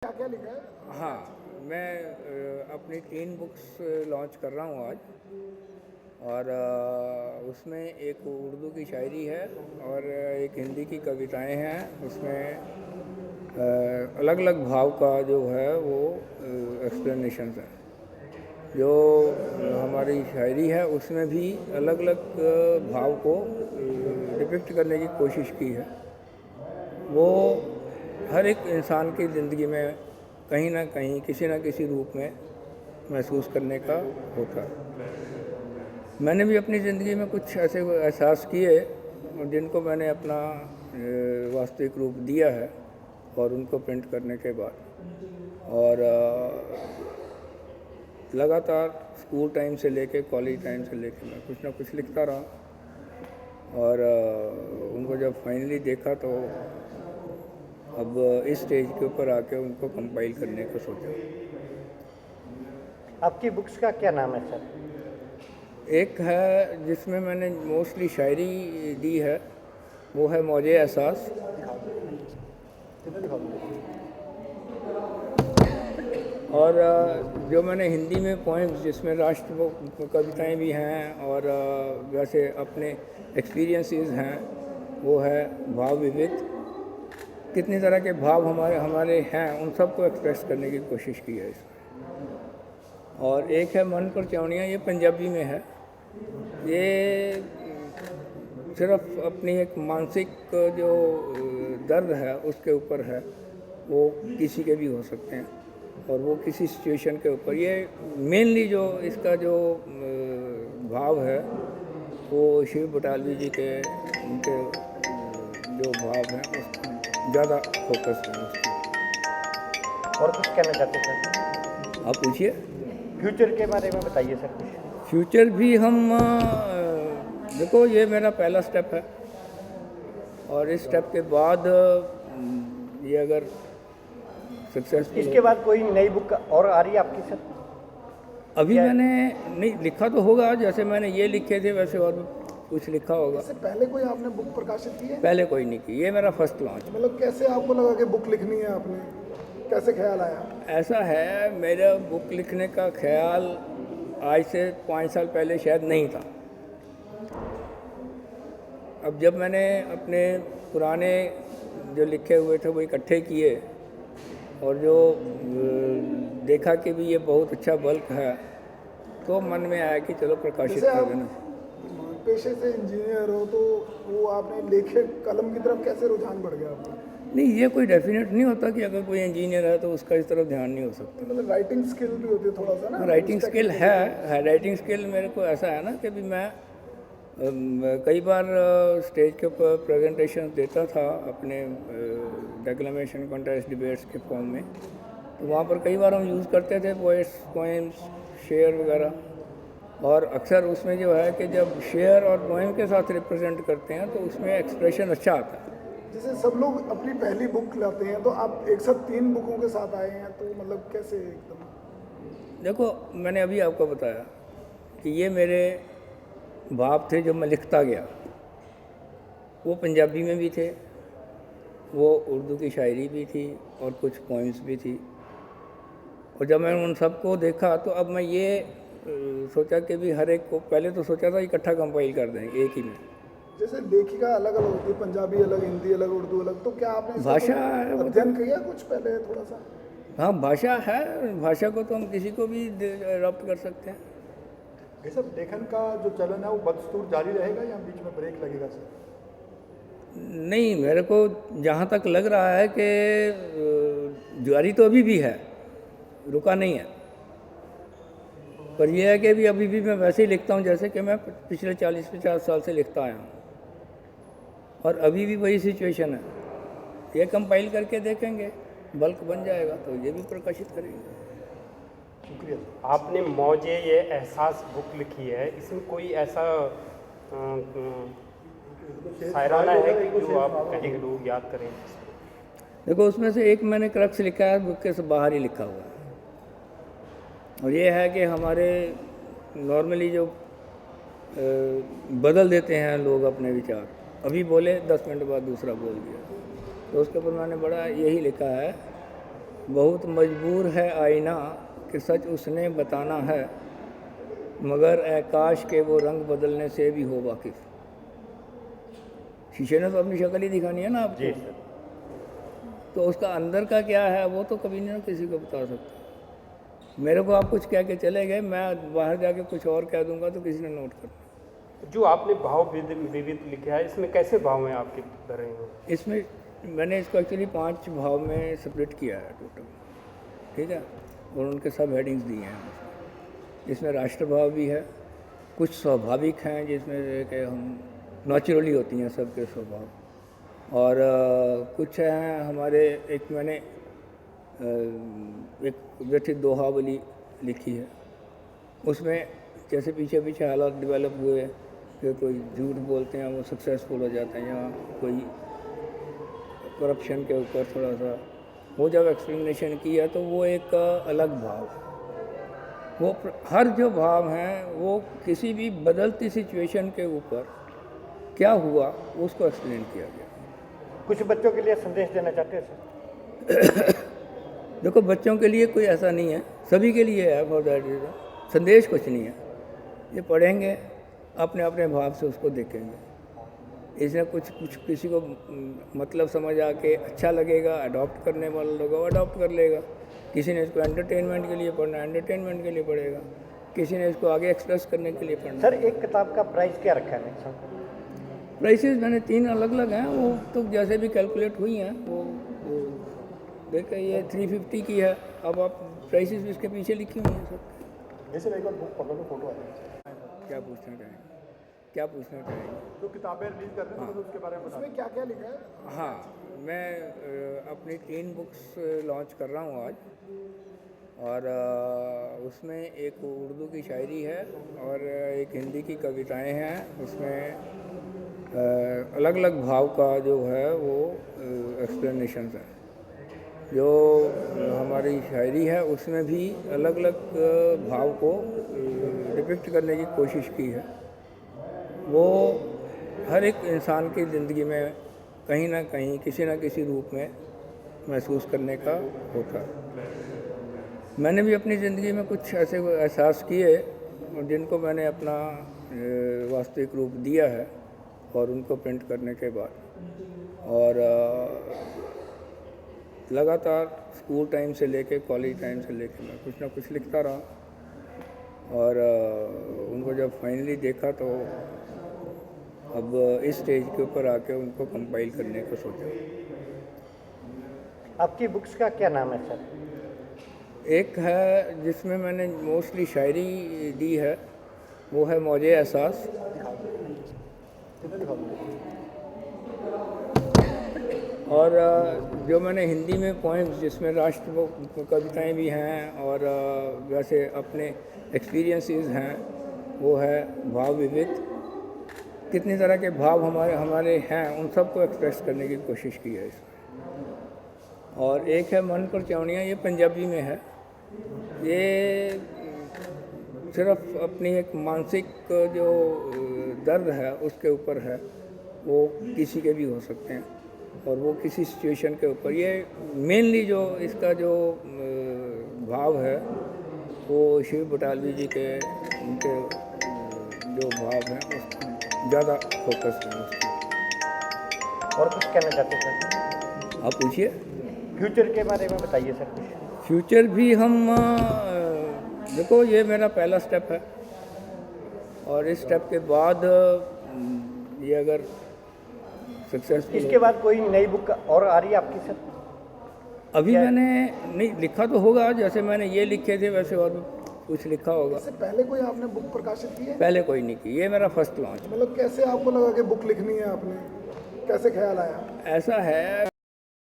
क्या क्या लिखा है? हाँ, मैं अपनी 3 बुक्स लॉन्च कर रहा हूँ आज। और उसमें एक उर्दू की शायरी है और एक हिंदी की कविताएं हैं। उसमें अलग अलग भाव का जो है वो एक्सप्लेनेशंस हैं। जो हमारी शायरी है उसमें भी अलग अलग भाव को डिपिक्ट करने की कोशिश की है। वो हर एक इंसान की ज़िंदगी में कहीं ना कहीं किसी न किसी रूप में महसूस करने का होता है। मैंने भी अपनी ज़िंदगी में कुछ ऐसे एहसास किए जिनको मैंने अपना वास्तविक रूप दिया है और उनको प्रिंट करने के बाद और लगातार स्कूल टाइम से लेके कॉलेज टाइम से लेके मैं कुछ ना कुछ लिखता रहा। और उनको जब फाइनली देखा तो अब इस स्टेज के ऊपर आके उनको कंपाइल करने का सोचा। आपकी बुक्स का क्या नाम है सर? एक है जिसमें मैंने मोस्टली शायरी दी है, वो है मौजे एहसास। और जो मैंने हिंदी में पोएम्स जिसमें राष्ट्र कविताएं भी हैं और वैसे अपने एक्सपीरियंसेस हैं, वो है भाव विविध। कितनी तरह के भाव हमारे हमारे हैं, उन सब को एक्सप्रेस करने की कोशिश की है इसमें। और एक है मन पर चौनियाँ, ये पंजाबी में है। ये सिर्फ अपनी एक मानसिक जो दर्द है उसके ऊपर है, वो किसी के भी हो सकते हैं और वो किसी सिचुएशन के ऊपर। ये मेनली जो इसका जो भाव है वो शिव बटालवी जी के उनके जो भाव हैं उस ज़्यादा फोकस है उसकी। और कुछ कहना चाहते हैं सर? आप पूछिए। फ्यूचर के बारे में बताइए सर कुछ। फ्यूचर भी हम देखो, ये मेरा पहला स्टेप है और इस स्टेप के बाद ये अगर सक्सेसफुल इसके बाद कोई नई बुक और आ रही है आपकी सर? अभी मैंने नहीं लिखा तो होगा, जैसे मैंने ये लिखे थे वैसे और भी कुछ लिखा होगा। इससे पहले कोई आपने बुक प्रकाशित की है? पहले कोई नहीं की, ये मेरा फर्स्ट लॉन्च। मतलब कैसे आपको लगा कि बुक लिखनी है आपने? कैसे ख्याल आया? ऐसा है, मेरा बुक लिखने का ख्याल आज से 5 साल पहले शायद नहीं था। अब जब मैंने अपने पुराने जो लिखे हुए थे वो इकट्ठे किए और जो देखा कि भी ये बहुत अच्छा बल्क है, तो मन में आया कि चलो प्रकाशित जैसे कर आप देना। पेशे से इंजीनियर हो तो वो आपने लेखे कलम की तरफ कैसे रुझान बढ़ गया आपका? नहीं, ये कोई डेफिनेट नहीं होता कि अगर कोई इंजीनियर है तो उसका इस तरफ ध्यान नहीं हो सकता। मतलब राइटिंग स्किल भी होती है थोड़ा सा ना? राइटिंग स्किल है। राइटिंग स्किल मेरे को ऐसा है ना कि भी मैं कई बार स्टेज के ऊपर प्रेजेंटेशन देता था अपने डेक्लेमेशन कॉन्टेस्ट डिबेट्स के फॉर्म में। तो वहाँ पर कई बार हम यूज़ करते थे पोएट्स, पोएम्स, शेयर वगैरह। और अक्सर उसमें जो है कि जब शेयर और पोएम के साथ रिप्रेजेंट करते हैं तो उसमें एक्सप्रेशन अच्छा आता है। जैसे सब लोग अपनी पहली बुक लाते हैं तो आप एक साथ 3 बुकों के साथ आए हैं, तो मतलब कैसे एकदम? देखो, मैंने अभी आपको बताया कि ये मेरे भाव थे जो मैं लिखता गया। वो पंजाबी में भी थे, वो उर्दू की शायरी भी थी और कुछ पोइम्स भी थी। और जब मैंने उन सबको देखा तो अब मैं ये सोचा कि भी हर एक को, पहले तो सोचा था इकट्ठा कंपाइल कर देंगे एक ही में। जैसे लेखिका अलग अलग होती है, पंजाबी अलग, हिंदी अलग, उर्दू अलग, तो क्या आपने इसका भाषा कोई है वो तो। अध्ययन किया कुछ पहले थोड़ा सा? हाँ, भाषा है। भाषा को तो हम किसी को भी अडॉप्ट कर सकते हैं। ये सब लेखन का जो चलन है वो बदस्तूर जारी रहेगा या बीच में ब्रेक लगेगा सर? नहीं, मेरे को जहाँ तक लग रहा है कि जारी तो अभी भी है, रुका नहीं है। पर यह है कि अभी भी मैं वैसे ही लिखता हूँ जैसे कि मैं पिछले 40-50 साल से लिखता आया हूँ और अभी भी वही सिचुएशन है। ये कंपाइल करके देखेंगे, बल्क बन जाएगा तो ये भी प्रकाशित करेंगे। शुक्रिया। आपने मौजे ये एहसास बुक लिखी है, इसमें कोई ऐसा शायराना है कि जो आप कहेंगे लोग याद करें? देखो, उसमें से एक मैंने क्रक्स लिखा है, बुक के से बाहर ही लिखा हुआ है। और ये है कि हमारे नॉर्मली जो बदल देते हैं लोग अपने विचार, अभी बोले 10 मिनट बाद दूसरा बोल दिया, तो उसके ऊपर मैंने बड़ा यही लिखा है बहुत मजबूर है आईना कि सच उसने बताना है, मगर आकाश के वो रंग बदलने से भी हो वाकिफ। शीशे ने तो अपनी शक्ल ही दिखानी है ना आपको, जी सर। तो उसका अंदर का क्या है वो तो कभी नहीं किसी को बता सकता। मेरे को आप कुछ कह के चले गए, मैं बाहर जाके कुछ और कह दूंगा तो किसी ने नोट करना। जो आपने भाव विविध लिखा है, इसमें कैसे भाव हैं आपके धर रहे हैं? इसमें मैंने इसको एक्चुअली 5 भाव में सेपरेट किया है टोटल, ठीक है, और उनके सब हेडिंग्स दिए हैं। इसमें राष्ट्रभाव भी है, कुछ स्वाभाविक हैं जिसमें कि हम नेचुरली होती हैं सबके स्वभाव, और कुछ हैं हमारे, एक मैंने एक व्यथित दोहावली लिखी है, उसमें जैसे पीछे पीछे हालात डेवलप हुए कि कोई झूठ बोलते हैं वो सक्सेसफुल हो जाते हैं, या कोई करप्शन के ऊपर थोड़ा सा वो जब एक्सप्लेनेशन किया तो वो एक अलग भाव, वो हर जो भाव हैं वो किसी भी बदलती सिचुएशन के ऊपर क्या हुआ उसको एक्सप्लेन किया गया। कुछ बच्चों के लिए संदेश देना चाहते हैं सर? देखो, बच्चों के लिए कोई ऐसा नहीं है, सभी के लिए है फॉर दैट रीजन। संदेश कुछ नहीं है, ये पढ़ेंगे अपने अपने भाव से उसको देखेंगे। इसमें कुछ कुछ किसी को मतलब समझ आके अच्छा लगेगा, अडॉप्ट करने वाला लोग अडॉप्ट कर लेगा। किसी ने इसको एंटरटेनमेंट के लिए पढ़ना है, एंटरटेनमेंट के लिए पढ़ेगा। किसी ने इसको आगे एक्सप्रेस करने के लिए पढ़ना। सर, एक किताब का प्राइस क्या रखा है सर? प्राइसेस मैंने 3 अलग अलग हैं, वो तो जैसे भी कैलकुलेट हुई हैं वो देखिए ये 350 की है। अब आप प्राइसेस भी इसके पीछे लिखी हुई हैं सब। जैसे एक बार बुक पकड़ लो, फोटो आ जाए। क्या पूछना चाहेंगे, क्या पूछना चाहेंगे? जो किताबें रिलीज कर रहे हैं तो उसके बारे में बताओ। उसमें क्या क्या लिखा है? हाँ, मैं अपनी 3 बुक्स लॉन्च कर रहा हूँ आज, और उसमें एक उर्दू की शायरी है और एक हिंदी की कविताएं हैं। उसमें अलग अलग भाव का जो है वो एक्सप्लेनेशन है। जो हमारी शायरी है उसमें भी अलग अलग भाव को डिपिक्ट करने की कोशिश की है। वो हर एक इंसान की ज़िंदगी में कहीं ना कहीं किसी न किसी रूप में महसूस करने का होता है। मैंने भी अपनी ज़िंदगी में कुछ ऐसे एहसास किए जिनको मैंने अपना वास्तविक रूप दिया है, और उनको प्रिंट करने के बाद, और लगातार स्कूल टाइम से लेके कॉलेज टाइम से लेके मैं कुछ ना कुछ लिखता रहा, और उनको जब फाइनली देखा तो अब इस स्टेज के ऊपर आके उनको कंपाइल करने का सोचा। आपकी बुक्स का क्या नाम है सर? एक है जिसमें मैंने मोस्टली शायरी दी है, वो है मौजे एहसास। और जो मैंने हिंदी में पोएम्स जिसमें राष्ट्र कविताएं भी हैं और वैसे अपने एक्सपीरियंसेस हैं, वो है भाव विविध। कितनी तरह के भाव हमारे हैं, उन सबको एक्सप्रेस करने की कोशिश की है इसमें। और एक है मन पर चौनियाँ, ये पंजाबी में है। ये सिर्फ अपनी एक मानसिक जो दर्द है उसके ऊपर है, वो किसी के भी हो सकते हैं, और वो किसी सिचुएशन के ऊपर। ये मेनली जो इसका जो भाव है वो शिव बटालवी जी के उनके जो भाव हैं उस ज़्यादा फोकस है उसकी। और कुछ कहना चाहते हैं सर? आप पूछिए। फ्यूचर के बारे में बताइए सर कुछ। फ्यूचर भी हम देखो, ये मेरा पहला स्टेप है, और इस स्टेप के बाद ये अगर सक्सेसफुल, इसके बाद कोई नई बुक और आ रही है आपकी सर? अभी मैंने नहीं लिखा तो होगा, जैसे मैंने ये लिखे थे वैसे और कुछ लिखा होगा। इससे पहले कोई आपने बुक प्रकाशित की है? पहले कोई नहीं की, ये मेरा फर्स्ट लॉन्च। मतलब कैसे आपको लगा कि बुक लिखनी है आपने, कैसे ख्याल आया? ऐसा है